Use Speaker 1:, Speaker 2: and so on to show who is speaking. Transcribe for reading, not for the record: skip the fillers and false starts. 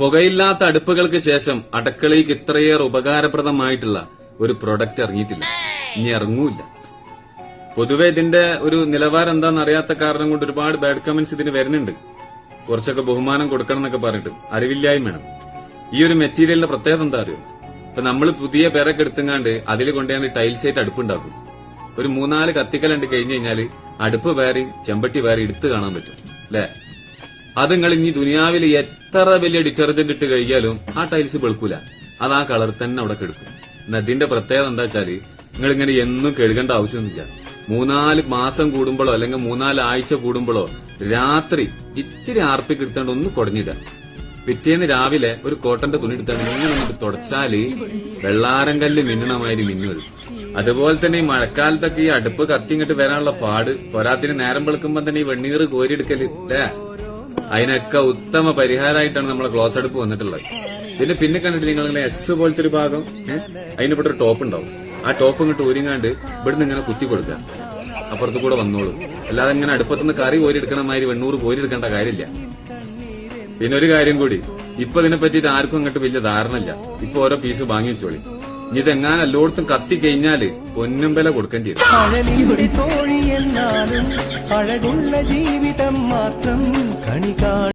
Speaker 1: പുകയില്ലാത്ത അടുപ്പുകൾക്ക് ശേഷം അടുക്കളയ്ക്ക് ഇത്രയേറെ ഉപകാരപ്രദമായിട്ടുള്ള ഒരു പ്രൊഡക്റ്റ് ഇറങ്ങിയിട്ടില്ല, ഇനി ഇറങ്ങൂല്ല. പൊതുവെ ഇതിന്റെ ഒരു നിലവാരം എന്താണെന്ന് അറിയാത്ത കാരണം കൊണ്ട് ഒരുപാട് ബാഡ് കമന്റ്സ് ഇതിന് വരുന്നുണ്ട്. കുറച്ചൊക്കെ ബഹുമാനം കൊടുക്കണം എന്നൊക്കെ പറഞ്ഞിട്ട് അറിവില്ലായ്മ വേണം. ഈ ഒരു മെറ്റീരിയലിന്റെ പ്രത്യേകത എന്താ അറിയോ? ഇപ്പൊ നമ്മൾ പുതിയ പെരക്ക് എടുത്തുങ്ങാണ്ട് അതിൽ കൊണ്ടുപോയി ടൈൽസ് ആയിട്ട് അടുപ്പുണ്ടാക്കും. ഒരു 3-4 കത്തിക്കലുണ്ട് കഴിഞ്ഞു കഴിഞ്ഞാല് അടുപ്പ് വേറെ ചെമ്പട്ടി വേറെ എടുത്ത് കാണാൻ പറ്റും അല്ലെ? അത് നിങ്ങൾ ഇനി ദുനിയാവിൽ എത്ര വലിയ ഡിറ്റർജന്റ് ഇട്ട് കഴിയാലും ആ ടൈൽസ് വെളുക്കൂല, അത് ആ കളർ തന്നെ അവിടെ കെടുക്കും. അതിന്റെ പ്രത്യേകത എന്താ വെച്ചാല് നിങ്ങൾ ഇങ്ങനെ എന്നും കഴുകേണ്ട ആവശ്യമൊന്നുമില്ല. 3-4 മാസം കൂടുമ്പോഴോ അല്ലെങ്കിൽ 3-4 ആഴ്ച കൂടുമ്പോഴോ രാത്രി ഇത്തിരി ആർപ്പിക്ക് എടുത്താണ്ട് ഒന്ന് കുടഞ്ഞിടുക. പിറ്റേന്ന് രാവിലെ ഒരു കോട്ടന്റെ തുണി എടുത്താണ്ട് ഇങ്ങനെ നമുക്ക് തുടച്ചാല് വെള്ളാരം കല്ല് മിന്നണമാതിരി മിന്നത്. അതുപോലെ തന്നെ ഈ മഴക്കാലത്തൊക്കെ ഈ അടുപ്പ് കത്തിങ്ങിട്ട് വരാനുള്ള പാട് പോരാത്തിന് നേരം വെളുക്കുമ്പോ തന്നെ ഈ വെണ്ണീർ കോരിയെടുക്കല് അല്ലേ, അതിനൊക്കെ ഉത്തമ പരിഹാരമായിട്ടാണ് നമ്മളെ ഗ്ലോസ് അടുപ്പ് വന്നിട്ടുള്ളത്. പിന്നെ കണ്ടിട്ട് നിങ്ങൾ ഇങ്ങനെ എസ് പോലത്തെ ഒരു ഭാഗം അതിനിവിടെ ഒരു ടോപ്പ് ഉണ്ടാവും. ആ ടോപ്പ് ഇങ്ങോട്ട് ഊരിങ്ങാണ്ട് ഇവിടുന്ന് ഇങ്ങനെ കുത്തി കൊടുക്കുക, അപ്പുറത്ത് കൂടെ വന്നോളൂ. അല്ലാതെ ഇങ്ങനെ അടുപ്പത്തുനിന്ന് കറി കോരിയെടുക്കണ മാതിരി വെണ്ണൂറ് കോരിയെടുക്കേണ്ട കാര്യമില്ല. പിന്നെ ഒരു കാര്യം കൂടി, ഇപ്പൊ ഇതിനെ പറ്റിയിട്ട് ആർക്കും അങ്ങോട്ട് വലിയ ധാരണ ഇല്ല. ഇപ്പൊ ഓരോ പീസ് വാങ്ങി വെച്ചോളി. ഇനി ഇതെങ്ങാനും എല്ലായിടത്തും കത്തി കഴിഞ്ഞാല് പൊന്നും വില കൊടുക്കേണ്ടി വരും.